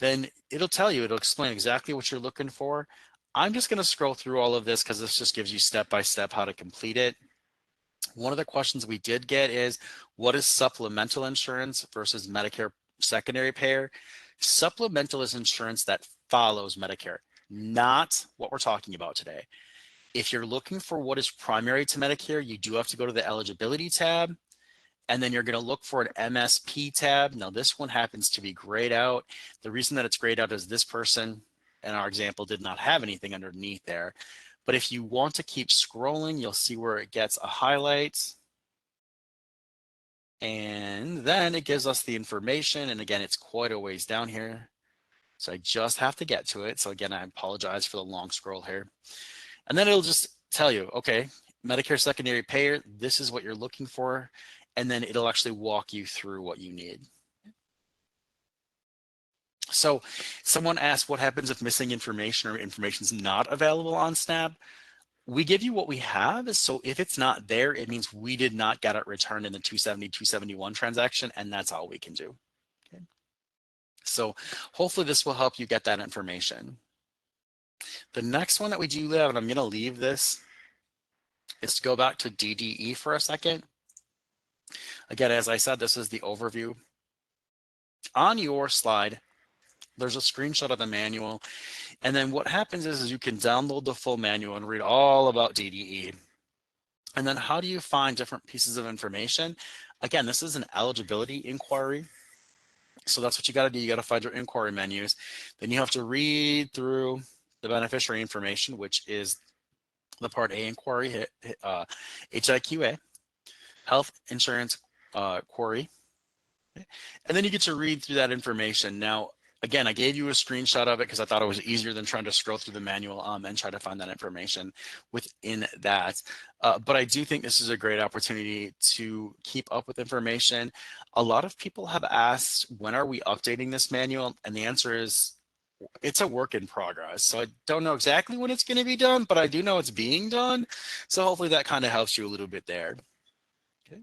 Then it'll tell you, it'll explain exactly what you're looking for. I'm just going to scroll through all of this because this just gives you step by step how to complete it. One of the questions we did get is, what is supplemental insurance versus Medicare secondary payer? Supplemental is insurance that follows Medicare, not what we're talking about today. If you're looking for what is primary to Medicare, you do have to go to the eligibility tab, and then you're going to look for an MSP tab. Now, this one happens to be grayed out. The reason that it's grayed out is this person, in our example, did not have anything underneath there. But if you want to keep scrolling, you'll see where it gets a highlight. And then it gives us the information. And again, it's quite a ways down here. So I just have to get to it. So again, I apologize for the long scroll here. And then it'll just tell you, okay, Medicare Secondary Payer, this is what you're looking for. And then it'll actually walk you through what you need. So someone asked, what happens if missing information or information is not available on SNAP? We give you what we have. So if it's not there, it means we did not get it returned in the 270, 271 transaction, and that's all we can do. Okay. So hopefully this will help you get that information. The next one that we do have, and I'm going to leave this, is to go back to DDE for a second. Again, as I said, this is the overview. On your slide, there's a screenshot of the manual. And then what happens is you can download the full manual and read all about DDE. And then how do you find different pieces of information? Again, this is an eligibility inquiry. So that's what you got to do. You got to find your inquiry menus. Then you have to read through the beneficiary information, which is the Part A inquiry, HIQA, health insurance query. And then you get to read through that information. Now, again, I gave you a screenshot of it because I thought it was easier than trying to scroll through the manual and try to find that information within that. But I do think this is a great opportunity to keep up with information. A lot of people have asked, when are we updating this manual? And the answer is, it's a work in progress. So I don't know exactly when it's going to be done, but I do know it's being done. So hopefully that kind of helps you a little bit there. Okay.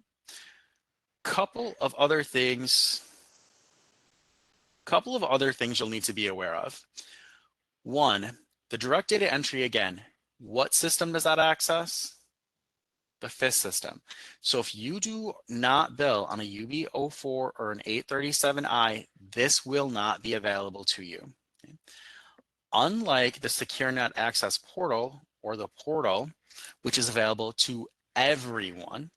Couple of other things you'll need to be aware of. One, the direct data entry, again, what system does that access? The FIS system. So if you do not bill on a UB04 or an 837I, this will not be available to you. Okay. Unlike the SecureNet Access portal, or the portal, which is available to everyone.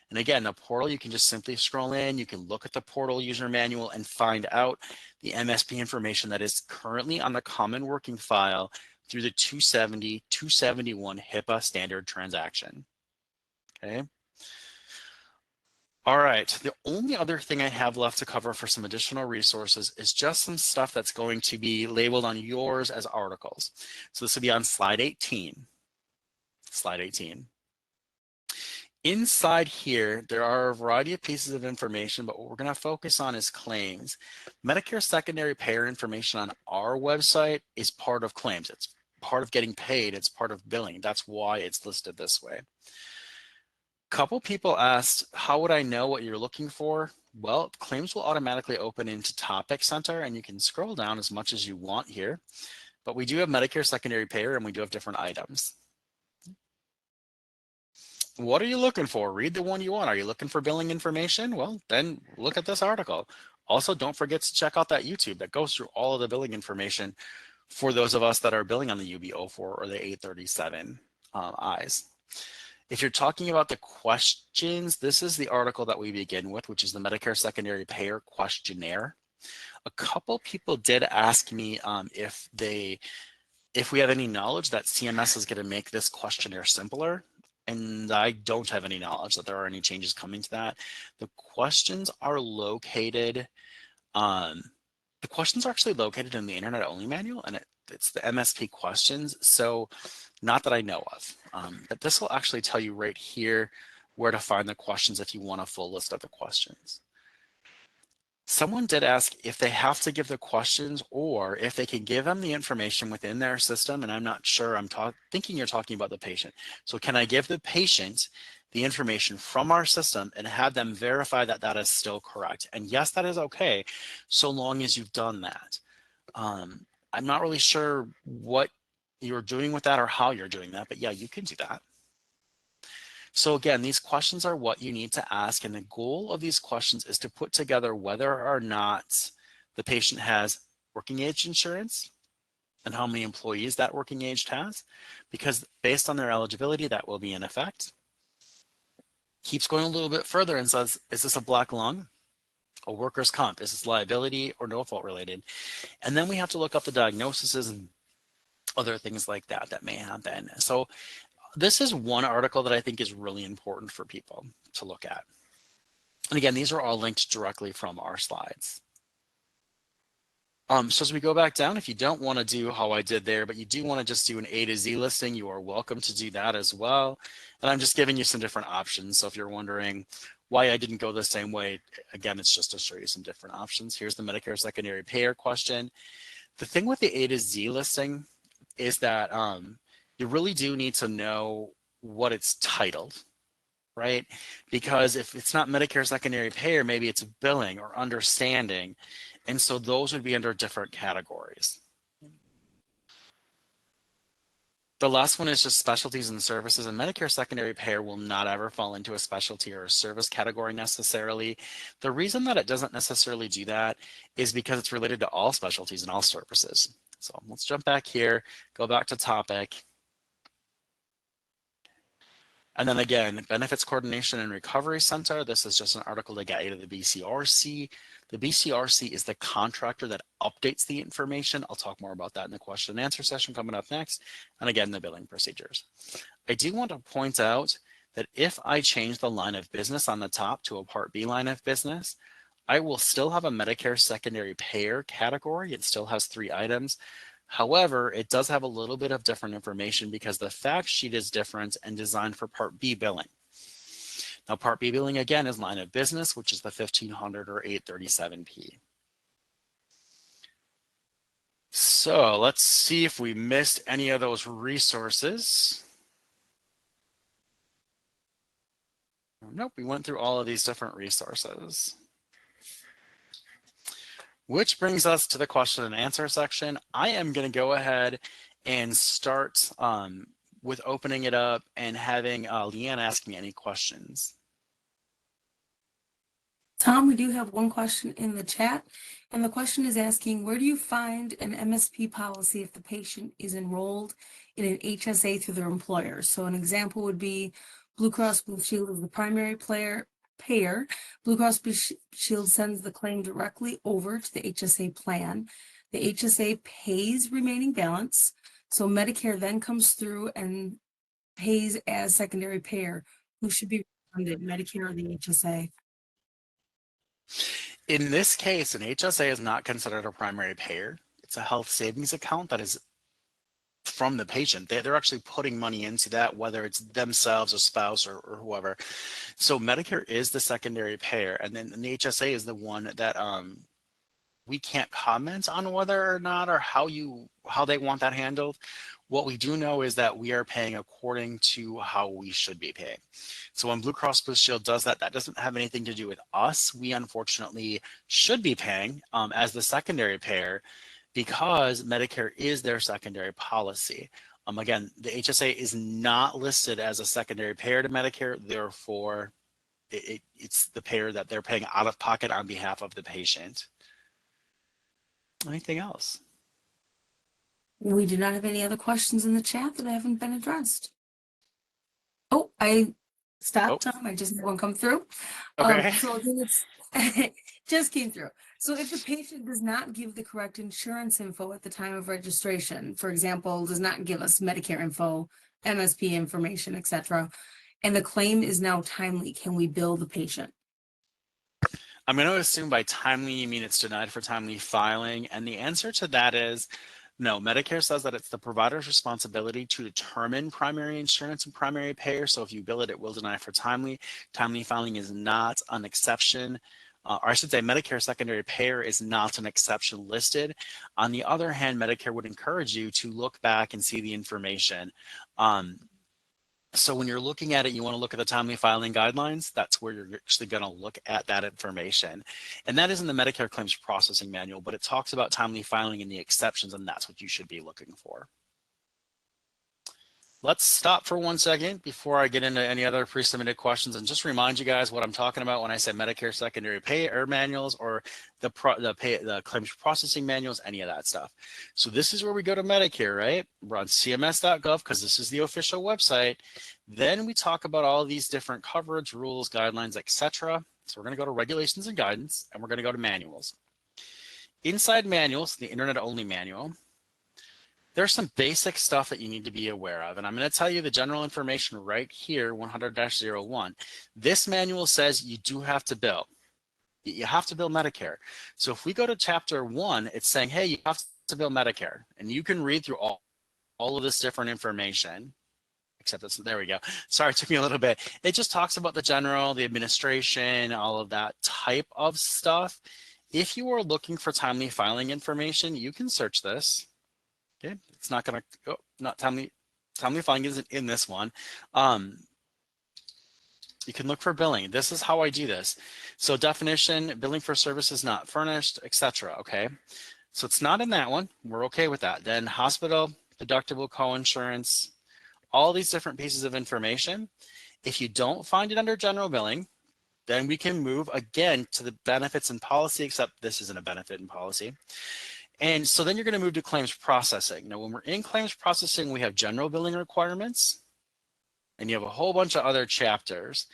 And again, the portal, you can just simply scroll in, you can look at the portal user manual and find out the MSP information that is currently on the common working file through the 270, 271 HIPAA standard transaction. Okay. All right, the only other thing I have left to cover for some additional resources is just some stuff that's going to be labeled on yours as articles. So this will be on slide 18. Slide 18. Inside here, there are a variety of pieces of information, but what we're going to focus on is claims. Medicare secondary payer information on our website is part of claims. It's part of getting paid. It's part of billing. That's why it's listed this way. Couple people asked, how would I know what you're looking for? Well, claims will automatically open into Topic Center, and you can scroll down as much as you want here. But we do have Medicare secondary payer, and we do have different items. What are you looking for? Read the one you want. Are you looking for billing information? Well, then look at this article. Also, don't forget to check out that YouTube that goes through all of the billing information for those of us that are billing on the UB04 or the 837 Is. If you're talking about the questions, this is the article that we begin with, which is the Medicare Secondary Payer Questionnaire. A couple people did ask me if we have any knowledge that CMS is going to make this questionnaire simpler. And I don't have any knowledge that there are any changes coming to that. The questions are located, the questions are actually located in the Internet Only Manual, and it's the MSP questions. So not that I know of, but this will actually tell you right here where to find the questions if you want a full list of the questions. Someone did ask if they have to give the questions or if they can give them the information within their system. And I'm not sure, thinking you're talking about the patient. So can I give the patient the information from our system and have them verify that that is still correct? And yes, that is okay, so long as you've done that. I'm not really sure what you're doing with that or how you're doing that, but yeah, you can do that. So again, these questions are what you need to ask, and the goal of these questions is to put together whether or not the patient has working age insurance and how many employees that working age has, because based on their eligibility, that will be in effect. Keeps going a little bit further and says, is this a black lung, a workers' comp, is this liability or no fault related? And then we have to look up the diagnoses and other things like that that may happen. So this is one article that I think is really important for people to look at. And again, these are all linked directly from our slides. So as we go back down, if you don't want to do how I did there, but you do want to just do an A to Z listing, you are welcome to do that as well. And I'm just giving you some different options. So if you're wondering why I didn't go the same way, again, it's just to show you some different options. Here's the Medicare Secondary Payer question. The thing with the A to Z listing is that you really do need to know what it's titled, right? Because if it's not Medicare Secondary Payer, maybe it's billing or understanding. And so those would be under different categories. The last one is just specialties and services, and Medicare Secondary Payer will not ever fall into a specialty or a service category necessarily. The reason that it doesn't necessarily do that is because it's related to all specialties and all services. So let's jump back here, go back to topic. And then again, Benefits Coordination and Recovery Center. This is just an article to get you to the BCRC. The BCRC is the contractor that updates the information. I'll talk more about that in the question and answer session coming up next. And again, the billing procedures. I do want to point out that if I change the line of business on the top to a Part B line of business, I will still have a Medicare Secondary Payer category. It still has 3 items. However, it does have a little bit of different information because the fact sheet is different and designed for Part B billing. Now, Part B billing, again, is line of business, which is the 1500 or 837P. So let's see if we missed any of those resources. Nope, we went through all of these different resources. Which brings us to the question and answer section. I am going to go ahead and start with opening it up and having Leanne ask me any questions. Tom, we do have one question in the chat, and the question is asking, where do you find an MSP policy if the patient is enrolled in an HSA through their employer? So an example would be Blue Cross Blue Shield is the primary payer. Blue Cross Blue Shield sends the claim directly over to the HSA plan. The HSA pays remaining balance. So Medicare then comes through and pays as secondary payer. Who should be refunded, Medicare or the HSA? In this case, an HSA is not considered a primary payer. It's a health savings account that is from the patient. They're actually putting money into that, whether it's themselves, a spouse, or whoever. So Medicare is the secondary payer, and then the HSA is the one that we can't comment on whether or not or how they want that handled. What we do know is that we are paying according to how we should be paying. So when Blue Cross Blue Shield does that, that doesn't have anything to do with us. We unfortunately should be paying as the secondary payer because Medicare is their secondary policy. Again, the HSA is not listed as a secondary payer to Medicare, therefore it's the payer that they're paying out of pocket on behalf of the patient. Anything else? We do not have any other questions in the chat that haven't been addressed. Oh, I stopped, Tom. I just had one come through. Okay. So I think it's just came through. So if the patient does not give the correct insurance info at the time of registration, for example, does not give us Medicare info, MSP information, etc., and the claim is now timely, can we bill the patient? I'm going to assume by timely, you mean it's denied for timely filing. And the answer to that is no. Medicare says that it's the provider's responsibility to determine primary insurance and primary payer. So if you bill it, it will deny for timely. Timely filing is not an exception. or I should say Medicare Secondary Payer is not an exception listed. On the other hand, Medicare would encourage you to look back and see the information. So when you're looking at it, you want to look at the timely filing guidelines. That's where you're actually going to look at that information. And that is in the Medicare Claims Processing Manual, but it talks about timely filing and the exceptions, and that's what you should be looking for. Let's stop for 1 second before I get into any other pre-submitted questions and just remind you guys what I'm talking about when I say Medicare Secondary Payer manuals or the claims processing manuals, any of that stuff. So this is where we go to Medicare, right? We're on cms.gov because this is the official website. Then we talk about all these different coverage, rules, guidelines, etc. So we're going to go to regulations and guidance, and we're going to go to manuals. Inside manuals, the internet-only manual, there's some basic stuff that you need to be aware of, and I'm going to tell you the general information right here, 100-01. This manual says you do have to bill. You have to bill Medicare. So if we go to chapter 1, it's saying, hey, you have to bill Medicare, and you can read through all of this different information. Except that's, there we go. Sorry, it took me a little bit. It just talks about the general, the administration, all of that type of stuff. If you are looking for timely filing information, you can search this. Okay, it's not going to, oh, not timely filing isn't in this one. You can look for billing. This is how I do this. So definition, billing for services not furnished, etc. Okay, so it's not in that one. We're okay with that. Then hospital, deductible, co-insurance, all these different pieces of information. If you don't find it under general billing, then we can move again to the benefits and policy, except this isn't a benefit and policy. And so then you're going to move to claims processing. Now, when we're in claims processing, we have general billing requirements, and you have a whole bunch of other chapters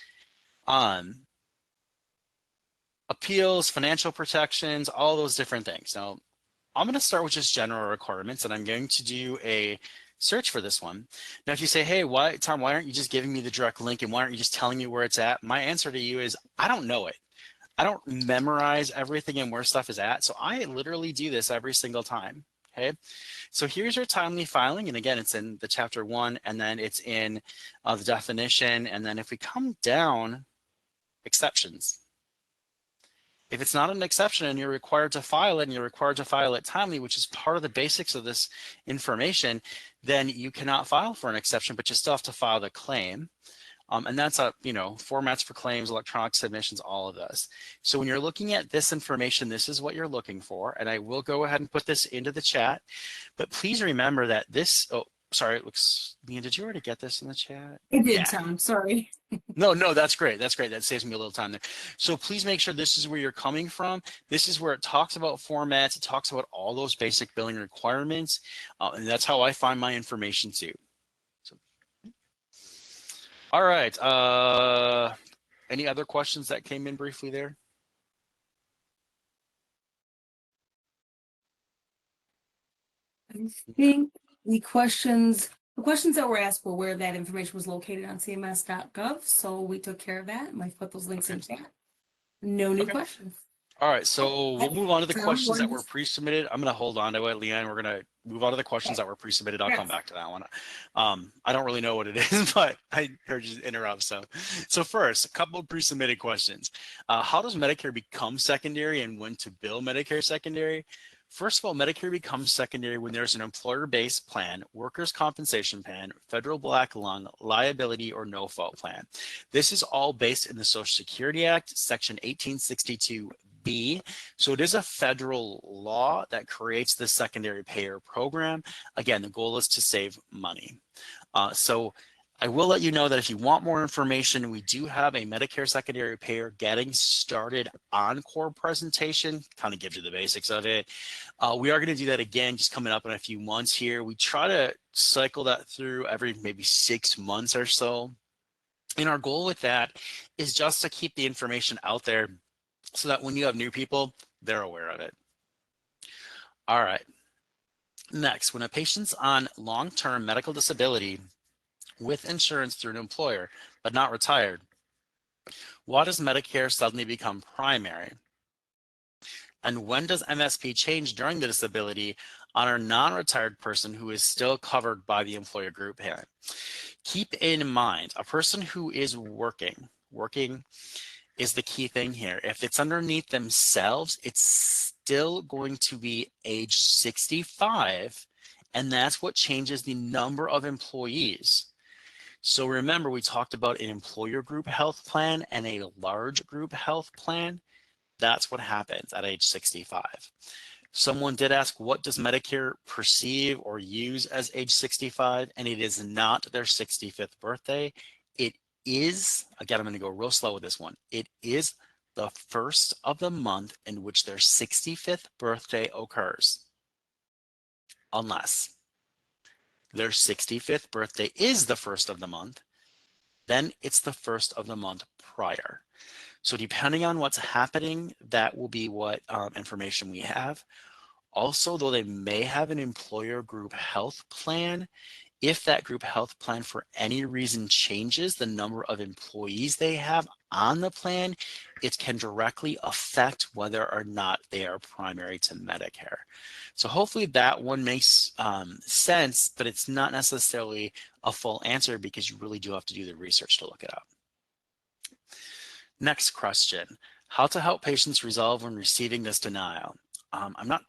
on appeals, financial protections, all those different things. Now, I'm going to start with just general requirements, and I'm going to do a search for this one. Now, if you say, hey, Tom, why aren't you just giving me the direct link, and why aren't you just telling me where it's at? My answer to you is, I don't know it. I don't memorize everything and where stuff is at. So I literally do this every single time. Okay. So here's your timely filing. And again, it's in the chapter 1, and then it's in the definition. And then if we come down, exceptions. If it's not an exception and you're required to file it, and you're required to file it timely, which is part of the basics of this information, then you cannot file for an exception, but you still have to file the claim. And that's formats for claims, electronic submissions, all of this. So when you're looking at this information, this is what you're looking for. And I will go ahead and put this into the chat. But please remember that this, oh, sorry, it looks, Mia, did you already get this in the chat? I did, Tom, sorry. No, that's great. That's great. That saves me a little time there. So please make sure this is where you're coming from. This is where it talks about formats. It talks about all those basic billing requirements. And that's how I find my information too. All right. Any other questions that came in briefly there? I think the questions that were asked were where that information was located on cms.gov. So we took care of that. Might put those links in chat. No new questions. All right, so we'll move on to the questions that were pre-submitted. I'm going to hold on to it, Leanne. We're going to move on to the questions that were pre-submitted. I'll come back to that one. I don't really know what it is, but I heard you interrupt. So first, a couple of pre-submitted questions. How does Medicare become secondary, and when to bill Medicare secondary? First of all, Medicare becomes secondary when there's an employer-based plan, workers' compensation plan, federal black lung, liability, or no-fault plan. This is all based in the Social Security Act, Section 1862B. So it is a federal law that creates the secondary payer program. Again, the goal is to save money. So I will let you know that if you want more information, we do have a Medicare Secondary Payer Getting Started Encore presentation, kind of gives you the basics of it. We are going to do that again, just coming up in a few months here. We try to cycle that through every maybe 6 months or so. And our goal with that is just to keep the information out there so that when you have new people, they're aware of it. All right. Next, when a patient's on long-term medical disability with insurance through an employer, but not retired, why does Medicare suddenly become primary? And when does MSP change during the disability on a non-retired person who is still covered by the employer group payment? Keep in mind, a person who is working is the key thing here. If it's underneath themselves, it's still going to be age 65, and that's what changes the number of employees. So remember, we talked about an employer group health plan and a large group health plan. That's what happens at age 65. Someone did ask, what does Medicare perceive or use as age 65? And it is not their 65th birthday. It is, again, I'm going to go real slow with this one. It is the first of the month in which their 65th birthday occurs, unless their 65th birthday is the first of the month, then it's the first of the month prior. So depending on what's happening, that will be what information we have. Also, though they may have an employer group health plan, if that group health plan for any reason changes the number of employees they have on the plan, it can directly affect whether or not they are primary to Medicare. So hopefully that one makes sense, but it's not necessarily a full answer because you really do have to do the research to look it up. Next question, how to help patients resolve when receiving this denial. I'm not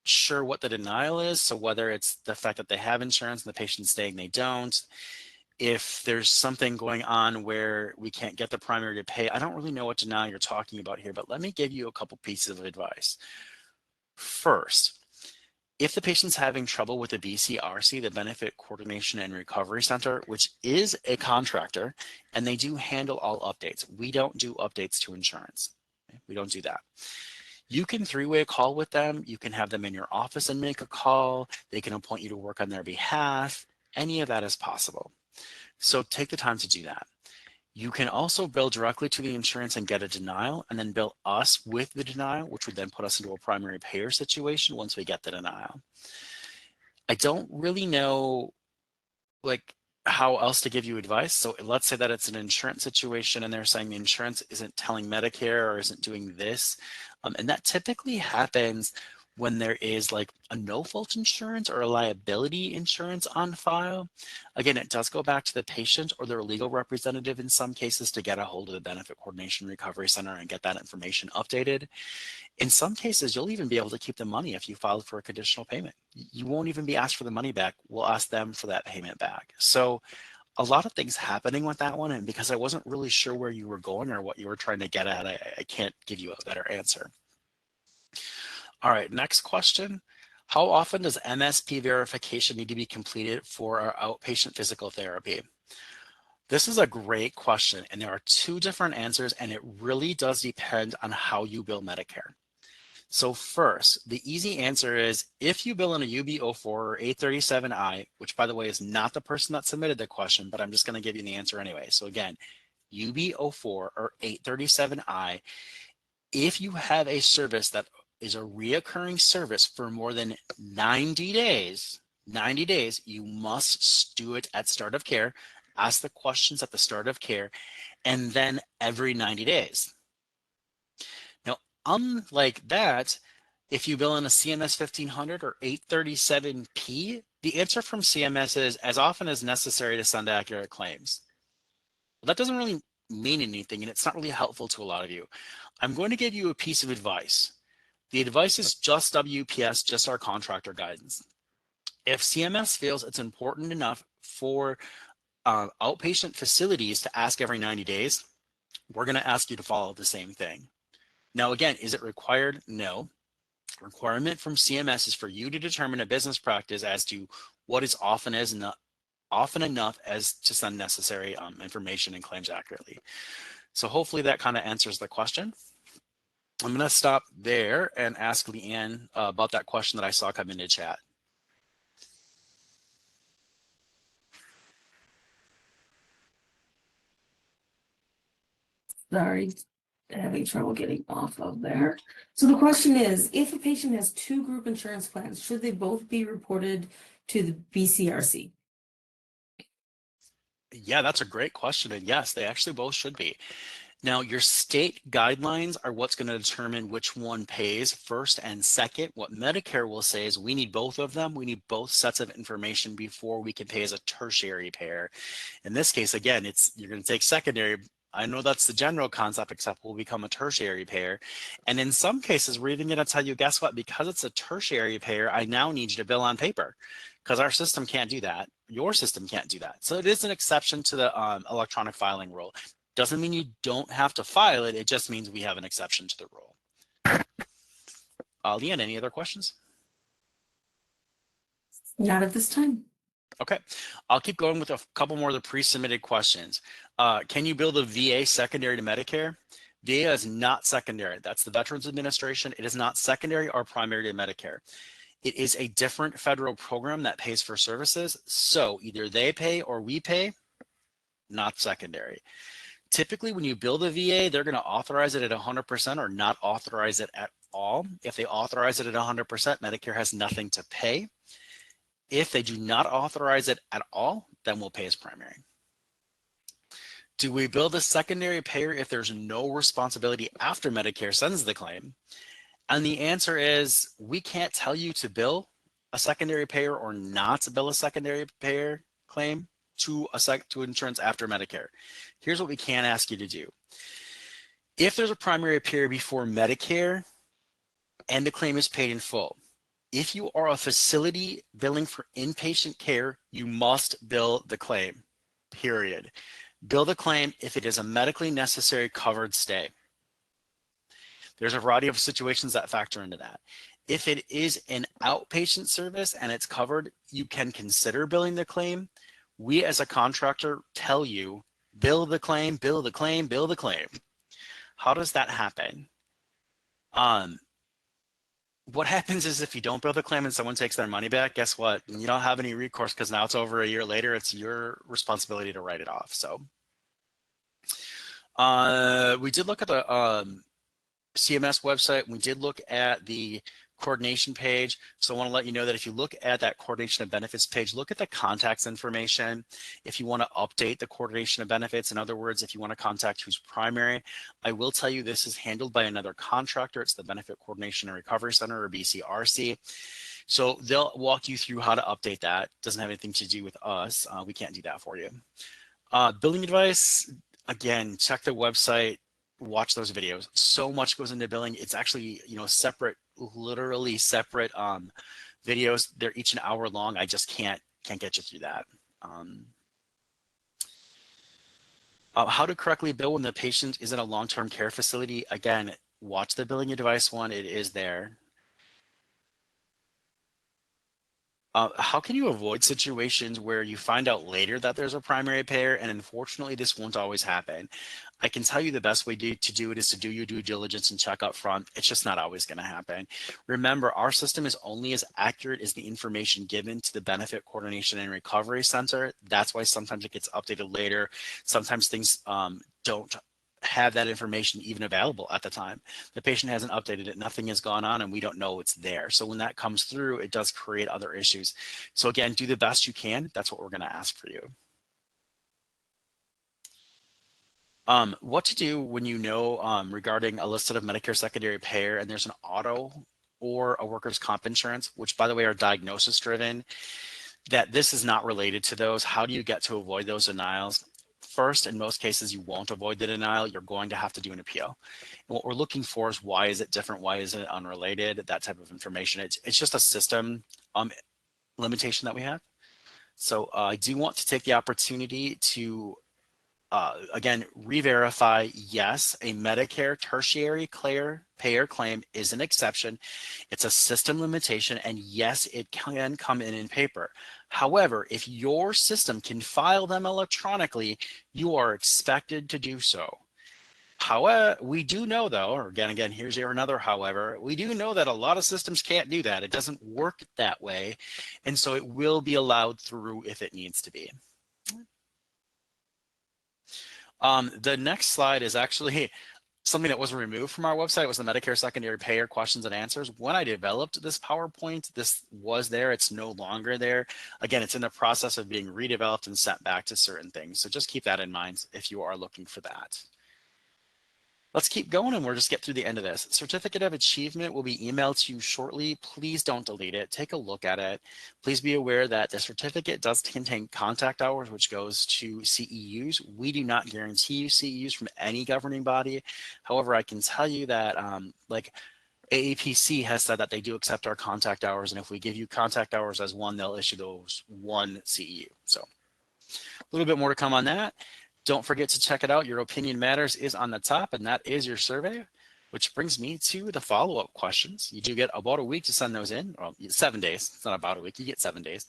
sure what the denial is, so whether it's the fact that they have insurance and the patient's saying they don't, if there's something going on where we can't get the primary to pay. I don't really know what denial you're talking about here, but let me give you a couple pieces of advice. First, if the patient's having trouble with the BCRC, the Benefit Coordination and Recovery Center, which is a contractor, and they do handle all updates. We don't do updates to insurance. We don't do that. You can three-way call with them. You can have them in your office and make a call. They can appoint you to work on their behalf. Any of that is possible. So take the time to do that. You can also bill directly to the insurance and get a denial, and then bill us with the denial, which would then put us into a primary payer situation once we get the denial. I don't really know how else to give you advice. So let's say that it's an insurance situation and they're saying the insurance isn't telling Medicare or isn't doing this. And that typically happens when there is like a no-fault insurance or a liability insurance on file. Again, it does go back to the patient or their legal representative in some cases to get a hold of the Benefit Coordination Recovery Center and get that information updated. In some cases, you'll even be able to keep the money if you filed for a conditional payment. You won't even be asked for the money back. We'll ask them for that payment back. So a lot of things happening with that one. And because I wasn't really sure where you were going or what you were trying to get at, I can't give you a better answer. All right, next question. How often does MSP verification need to be completed for our outpatient physical therapy? This is a great question, and there are two different answers, and it really does depend on how you bill Medicare. So first, the easy answer is if you bill in a UB04 or 837I, which by the way is not the person that submitted the question, but I'm just going to give you the answer anyway. So again, UB04 or 837I, if you have a service that is a reoccurring service for more than 90 days, you must do it at start of care, ask the questions at the start of care, and then every 90 days. Now, unlike that, if you bill in a CMS 1500 or 837P, the answer from CMS is as often as necessary to send accurate claims. Well, that doesn't really mean anything, and it's not really helpful to a lot of you. I'm going to give you a piece of advice. The advice is just WPS, just our contractor guidance. If CMS feels it's important enough for outpatient facilities to ask every 90 days, we're going to ask you to follow the same thing. Now, again, is it required? No. Requirement from CMS is for you to determine a business practice as to what is often enough as to send necessary information and claims accurately. So hopefully that kind of answers the question. I'm going to stop there and ask Leanne about that question that I saw come into chat. Sorry, having trouble getting off of there. So the question is, if a patient has two group insurance plans, should they both be reported to the BCRC? Yeah, that's a great question. And yes, they actually both should be. Now, your state guidelines are what's going to determine which one pays first and second. What Medicare will say is we need both of them. We need both sets of information before we can pay as a tertiary payer. In this case, again, you're going to take secondary I know that's the general concept, except we'll become a tertiary payer. And in some cases, we're even going to tell you, guess what? Because it's a tertiary payer, I now need you to bill on paper because our system can't do that. Your system can't do that. So it is an exception to the electronic filing rule. Doesn't mean you don't have to file it. It just means we have an exception to the rule. Leanne, any other questions? Not at this time. Okay, I'll keep going with a couple more of the pre-submitted questions. Can you bill the VA secondary to Medicare? VA is not secondary. That's the Veterans Administration. It is not secondary or primary to Medicare. It is a different federal program that pays for services. So either they pay or we pay, not secondary. Typically, when you bill the VA, they're going to authorize it at 100% or not authorize it at all. If they authorize it at 100%, Medicare has nothing to pay. If they do not authorize it at all, then we'll pay as primary. Do we bill the secondary payer if there's no responsibility after Medicare sends the claim? And the answer is we can't tell you to bill a secondary payer or not to bill a secondary payer claim to insurance after Medicare. Here's what we can ask you to do. If there's a primary payer before Medicare and the claim is paid in full, if you are a facility billing for inpatient care, you must bill the claim, period. Bill the claim if it is a medically necessary covered stay. There's a variety of situations that factor into that. If it is an outpatient service and it's covered, you can consider billing the claim. We as a contractor tell you, bill the claim, bill the claim, bill the claim. How does that happen? What happens is if you don't bill the claim and someone takes their money back, guess what? You don't have any recourse because now it's over a year later. It's your responsibility to write it off. So we did look at the CMS website. We did look at the coordination page. So I want to let you know that if you look at that coordination of benefits page, look at the contacts information. If you want to update the coordination of benefits, in other words, if you want to contact who's primary, I will tell you this is handled by another contractor. It's the Benefit Coordination and Recovery Center, or BCRC. So they'll walk you through how to update that. Doesn't have anything to do with us. We can't do that for you. Billing advice, again, check the website. Watch those videos. So much goes into billing. It's actually, separate, literally separate videos. They're each an hour long. I just can't get you through that. How to correctly bill when the patient is in a long-term care facility. Again, watch the billing advice one. It is there. How can you avoid situations where you find out later that there's a primary payer, and unfortunately this won't always happen? I can tell you the best way to do it is to do your due diligence and check up front. It's just not always going to happen. Remember, our system is only as accurate as the information given to the Benefit Coordination and Recovery Center. That's why sometimes it gets updated later. Sometimes things don't have that information even available at the time. The patient hasn't updated it, nothing has gone on, and we don't know it's there. So when that comes through, it does create other issues. So again, do the best you can. That's what we're going to ask for you. What to do when you know regarding a listed of Medicare secondary payer and there's an auto or a workers' comp insurance, which by the way are diagnosis driven, that this is not related to those. How do you get to avoid those denials? First, in most cases, you won't avoid the denial. You're going to have to do an appeal. And what we're looking for is why is it different? Why is it unrelated? That type of information. It's just a system limitation that we have. So I do want to take the opportunity to again, re-verify, yes, a Medicare tertiary payer claim is an exception. It's a system limitation, and yes, it can come in paper. However, if your system can file them electronically, you are expected to do so. However, we do know though, or again, here's your another however, we do know that a lot of systems can't do that. It doesn't work that way. And so it will be allowed through if it needs to be. The next slide is actually something that was removed from our website. It was the Medicare Secondary Payer questions and answers. When I developed this PowerPoint, this was there. It's no longer there. Again, it's in the process of being redeveloped and sent back to certain things. So just keep that in mind if you are looking for that. Let's keep going and we'll just get through the end of this. Certificate of Achievement will be emailed to you shortly. Please don't delete it. Take a look at it. Please be aware that the certificate does contain contact hours, which goes to CEUs. We do not guarantee you CEUs from any governing body. However, I can tell you that like AAPC has said that they do accept our contact hours. And if we give you contact hours as one, they'll issue those one CEU. So a little bit more to come on that. Don't forget to check it out. Your opinion matters is on the top, and that is your survey, which brings me to the follow-up questions. You do get about a week to send those in, well, 7 days. It's not about a week, you get 7 days.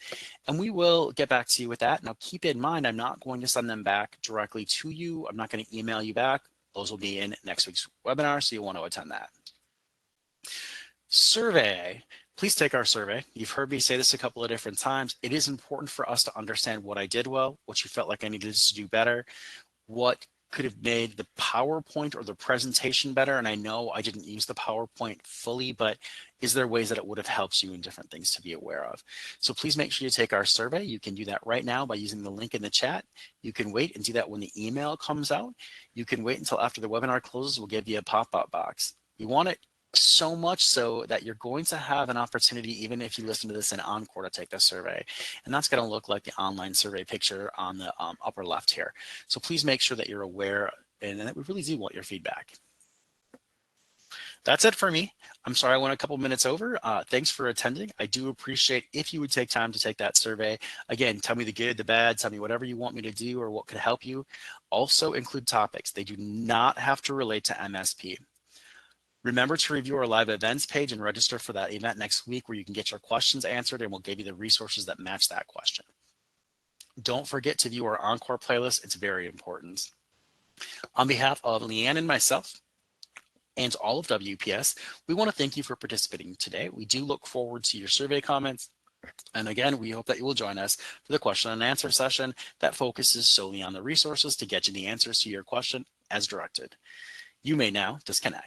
And we will get back to you with that. Now keep in mind, I'm not going to send them back directly to you. I'm not going to email you back. Those will be in next week's webinar, so you'll want to attend that. Survey. Please take our survey. You've heard me say this a couple of different times. It is important for us to understand what I did well, what you felt like I needed to do better, what could have made the PowerPoint or the presentation better. And I know I didn't use the PowerPoint fully, but is there ways that it would have helped you in different things to be aware of? So please make sure you take our survey. You can do that right now by using the link in the chat. You can wait and do that when the email comes out. You can wait until after the webinar closes. We'll give you a pop-up box. We want it so much so that you're going to have an opportunity, even if you listen to this in Encore, to take the survey. And that's going to look like the online survey picture on the upper left here. So please make sure that you're aware and that we really do want your feedback. That's it for me. I'm sorry I went a couple minutes over. Thanks for attending. I do appreciate if you would take time to take that survey. Again, tell me the good, the bad, tell me whatever you want me to do or what could help you. Also include topics. They do not have to relate to MSP. Remember to review our live events page and register for that event next week where you can get your questions answered and we'll give you the resources that match that question. Don't forget to view our Encore playlist. It's very important. On behalf of Leanne and myself and all of WPS, we want to thank you for participating today. We do look forward to your survey comments. And again, we hope that you will join us for the question and answer session that focuses solely on the resources to get you the answers to your question as directed. You may now disconnect.